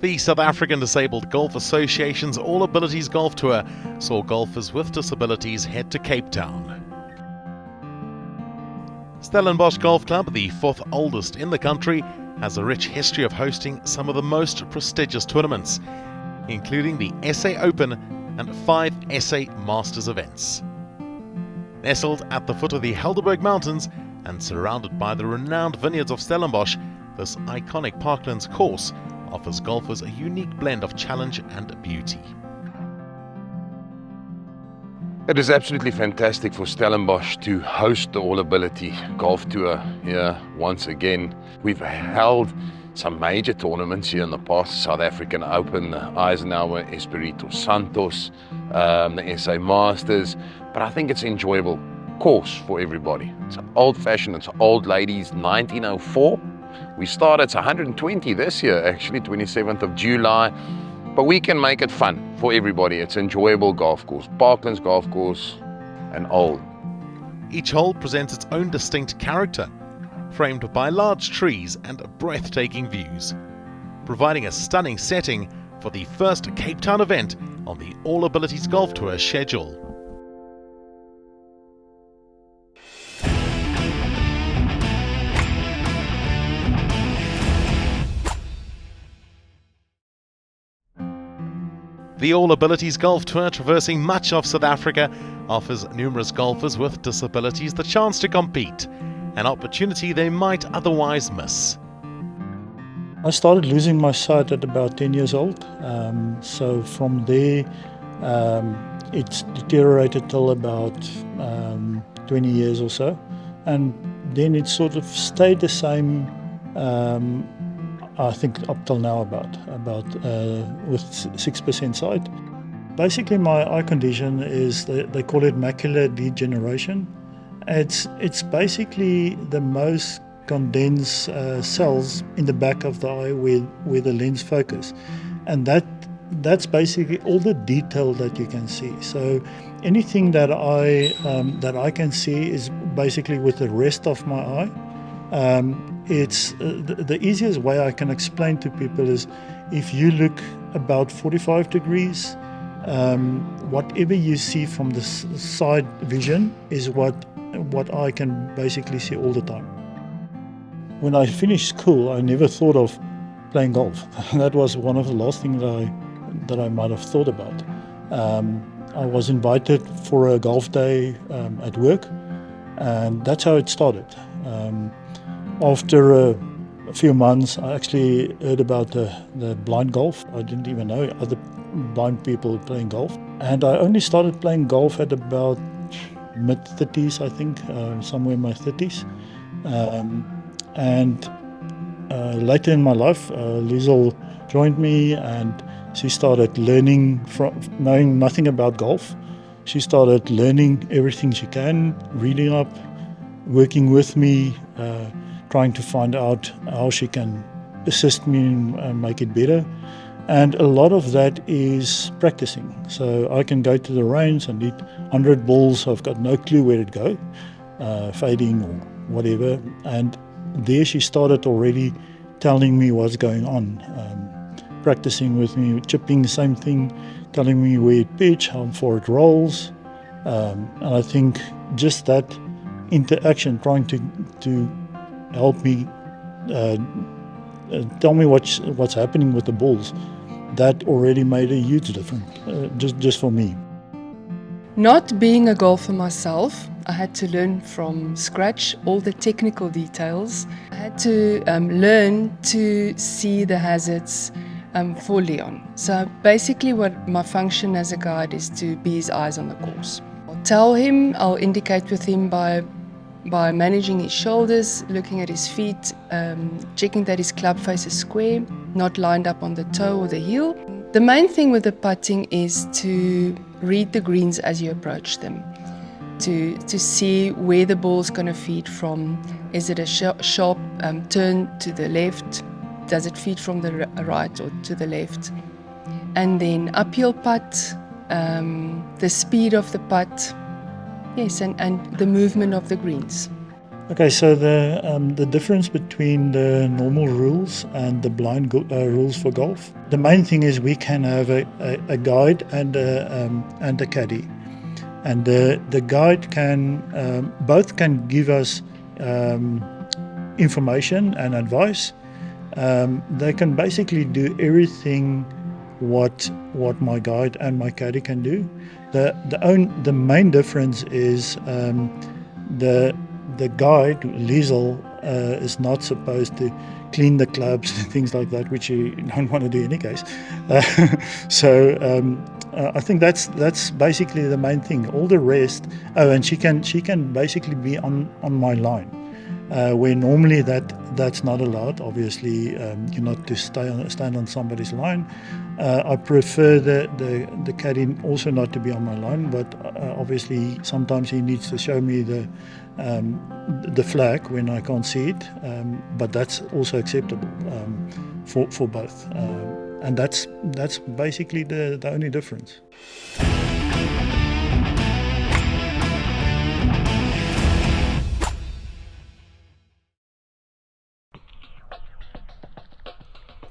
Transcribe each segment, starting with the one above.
The South African Disabled Golf Association's All Abilities Golf Tour saw golfers with disabilities head to Cape Town. Stellenbosch Golf Club, the fourth oldest in the country, has a rich history of hosting some of the most prestigious tournaments, including the SA Open and 5 SA Masters events. Nestled at the foot of the Helderberg Mountains and surrounded by the renowned vineyards of Stellenbosch, this iconic parklands course offers golfers a unique blend of challenge and beauty. It is absolutely fantastic for Stellenbosch to host the All Ability Golf Tour here once again. We've held some major tournaments here in the past: South African Open, the Eisenhower, Espirito Santos, the SA Masters. But I think it's an enjoyable course for everybody. It's old-fashioned, it's old ladies, 1904. We started, it's 120 this year actually, 27th of July. But we can make it fun for everybody. It's an enjoyable golf course, parklands golf course, and old. Each hole presents its own distinct character, framed by large trees and breathtaking views, providing a stunning setting for the first Cape Town event on the All Abilities Golf Tour schedule. The All Abilities Golf Tour, traversing much of South Africa, offers numerous golfers with disabilities the chance to compete, an opportunity they might otherwise miss. I started losing my sight at about 10 years old, so from there it's deteriorated till about 20 years or so, and then it sort of stayed the same. I think up till now about with 6% sight. Basically, my eye condition is they call it macular degeneration. It's basically the most condensed cells in the back of the eye where the lens focus, and that's basically all the detail that you can see. So anything that I can see is basically with the rest of my eye. It's the easiest way I can explain to people is if you look about 45 degrees, whatever you see from the side vision is what I can basically see all the time. When I finished school, I never thought of playing golf. That was one of the last things that I might have thought about. I was invited for a golf day at work, and that's how it started. After a few months, I actually heard about the blind golf. I didn't even know other blind people playing golf. And I only started playing golf at about mid-30s, I think, somewhere in my 30s. And later in my life, Liza joined me, and she started learning from knowing nothing about golf. She started learning everything she can, reading up, working with me, trying to find out how she can assist me and make it better. And a lot of that is practicing. So I can go to the range and hit 100 balls. I've got no clue where to go, fading or whatever. And there she started already telling me what's going on, practicing with me, chipping the same thing, telling me where it pitch, how far it rolls. And I think just that interaction, trying to help me tell me what's happening with the balls, that already made a huge difference, just for me. Not being a golfer myself, I had to learn from scratch all the technical details. I had to learn to see the hazards for Leon. So basically what my function as a guide is to be his eyes on the course. I'll tell him, I'll indicate with him by managing his shoulders, looking at his feet, checking that his club face is square, not lined up on the toe or the heel. The main thing with the putting is to read the greens as you approach them, to see where the ball's going to feed from. Is it a sharp turn to the left? Does it feed from the right or to the left? And then uphill putt, the speed of the putt, yes, and the movement of the greens. Okay, so the difference between the normal rules and the blind rules for golf. The main thing is we can have a guide and a caddy, and the guide can both can give us information and advice. They can basically do everything what my guide and my caddy can do. The main difference is the guide, Liza, is not supposed to clean the clubs and things like that, which you don't want to do in any case. I think that's basically the main thing. All the rest, and she can basically be on my line, where normally that's not allowed. Obviously, you're not to stand on somebody's line. I prefer the caddy also not to be on my line, but obviously sometimes he needs to show me the flag when I can't see it, but that's also acceptable for both, and that's basically the only difference.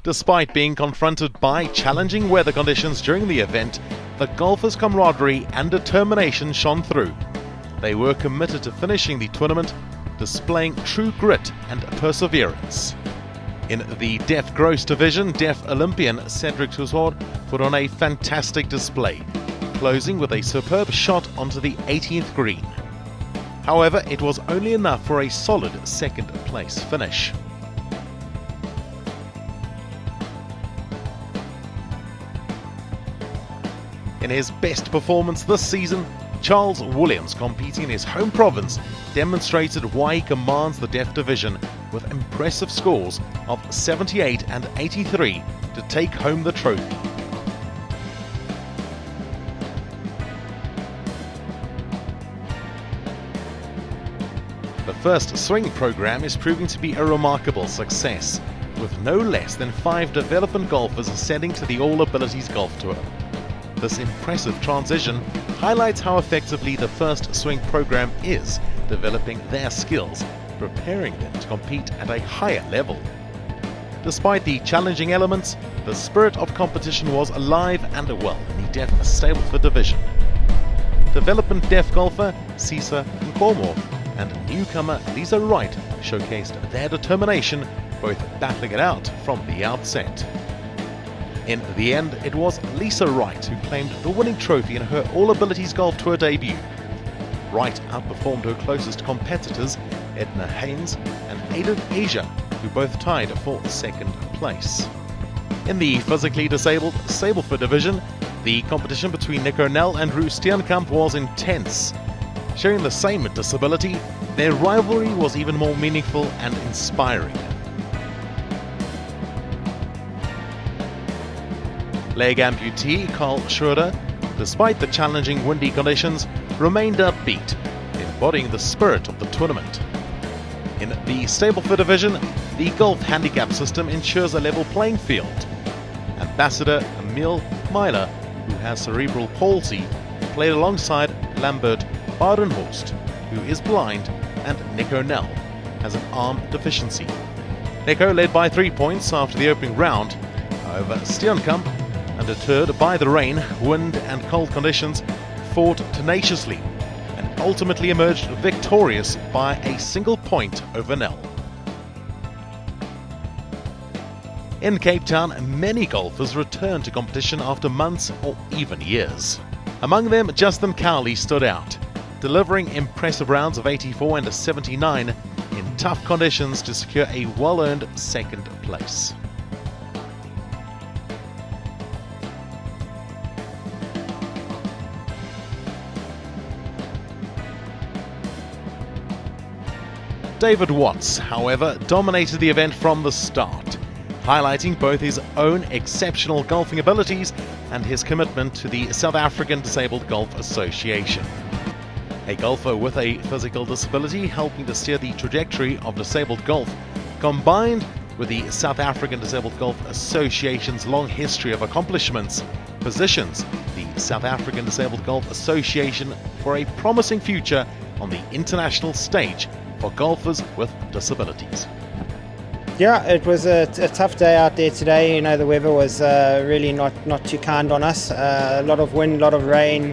Despite being confronted by challenging weather conditions during the event, the golfers' camaraderie and determination shone through. They were committed to finishing the tournament, displaying true grit and perseverance. In the Deaf Gross division, Deaf Olympian Cedric Toussaint put on a fantastic display, closing with a superb shot onto the 18th green. However, it was only enough for a solid second place finish. In his best performance this season, Charles Williams, competing in his home province, demonstrated why he commands the Deaf division with impressive scores of 78 and 83 to take home the trophy. The first swing program is proving to be a remarkable success, with no less than 5 development golfers ascending to the All Abilities Golf Tour. This impressive transition highlights how effectively the first swing program is developing their skills, preparing them to compete at a higher level. Despite the challenging elements, the spirit of competition was alive and well in the Deaf Stableford division. Development Deaf golfer Cisa Nkomo and newcomer Liza Wright showcased their determination, both battling it out from the outset. In the end, it was Liza Wright who claimed the winning trophy in her All Abilities Golf Tour debut. Wright outperformed her closest competitors, Edna Haynes and Aidan Asia, who both tied for second place. In the physically disabled Stableford division, the competition between Nick O'Neill and Roux Steenkamp was intense. Sharing the same disability, their rivalry was even more meaningful and inspiring. Leg amputee Carl Schroeder, despite the challenging windy conditions, remained upbeat, embodying the spirit of the tournament. In the Stableford division, the golf handicap system ensures a level playing field. Ambassador Emil Myler, who has cerebral palsy, played alongside Lambert Badenhorst, who is blind, and Nick O'Neill has an arm deficiency. Nico led by 3 points after the opening round. However, Steenkamp, undeterred by the rain, wind and cold conditions, fought tenaciously and ultimately emerged victorious by a single point over Nell. In Cape Town, many golfers returned to competition after months or even years. Among them, Justin Cowley stood out, delivering impressive rounds of 84 and 79 in tough conditions to secure a well-earned second place. David Watts, however, dominated the event from the start, highlighting both his own exceptional golfing abilities and his commitment to the South African Disabled Golf Association. A golfer with a physical disability helping to steer the trajectory of disabled golf, combined with the South African Disabled Golf Association's long history of accomplishments, positions the South African Disabled Golf Association for a promising future on the international stage for golfers with disabilities. Yeah, it was a tough day out there today. You know, the weather was really not too kind on us. A lot of wind, a lot of rain,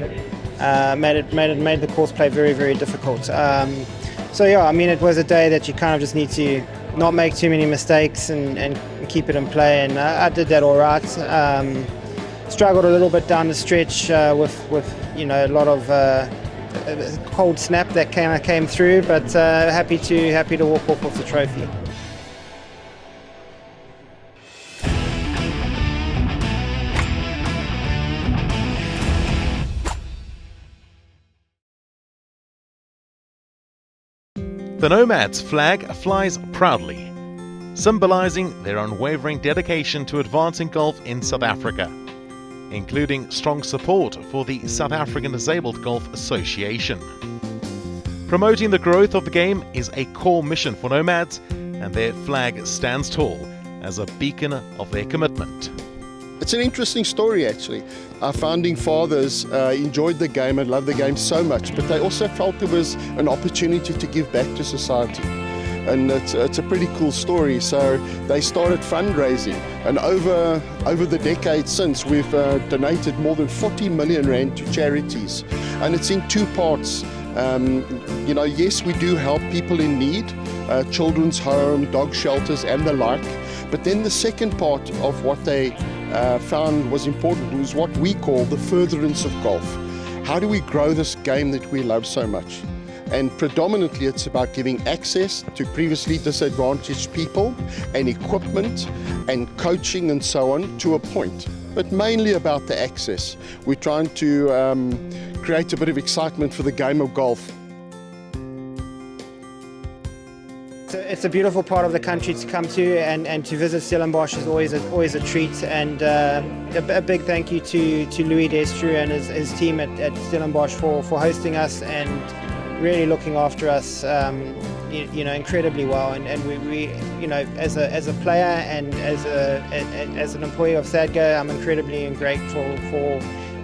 made the course play very, very difficult. So yeah, I mean, it was a day that you kind of just need to not make too many mistakes and keep it in play, and I did that all right. Struggled a little bit down the stretch with you know, a lot of cold snap that came through, but happy to walk off with the trophy. The Nomads flag flies proudly, symbolising their unwavering dedication to advancing golf in South Africa, including strong support for the South African Disabled Golf Association. Promoting the growth of the game is a core mission for Nomads, and their flag stands tall as a beacon of their commitment. It's an interesting story, actually. Our founding fathers enjoyed the game and loved the game so much, but they also felt there was an opportunity to give back to society. And it's a pretty cool story. So they started fundraising, and over the decades since, we've donated more than 40 million rand to charities. And it's in two parts. You know, yes, we do help people in need, children's home, dog shelters and the like. But then the second part of what they found was important was what we call the furtherance of golf. How do we grow this game that we love so much? And predominantly it's about giving access to previously disadvantaged people and equipment and coaching and so on to a point, but mainly about the access. We're trying to create a bit of excitement for the game of golf. It's a beautiful part of the country to come to, and to visit Stellenbosch is always a treat. And a big thank you to Louis Destru and his team at Stellenbosch for hosting us and really looking after us, you know, incredibly well. And we you know, as a player and as an employee of Sadgo, I'm incredibly grateful for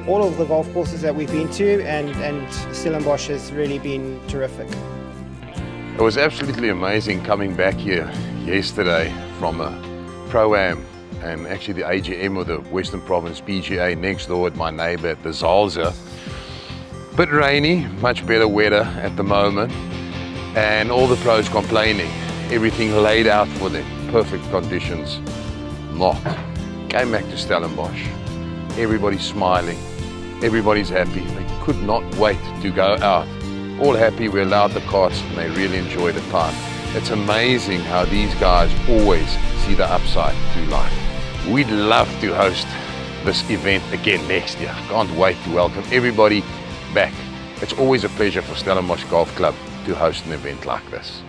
all of the golf courses that we've been to, and Stellenbosch has really been terrific. It was absolutely amazing coming back here yesterday from a Pro-Am and actually the AGM of the Western Province PGA next door at my neighbour at the Zalza. Bit rainy, much better weather at the moment, and all the pros complaining. Everything laid out for them, perfect conditions. Not. Came back to Stellenbosch. Everybody's smiling, everybody's happy. They could not wait to go out. All happy, we allowed the carts and they really enjoyed the time. It's amazing how these guys always see the upside to life. We'd love to host this event again next year. Can't wait to welcome everybody back. It's always a pleasure for Stellenbosch Golf Club to host an event like this.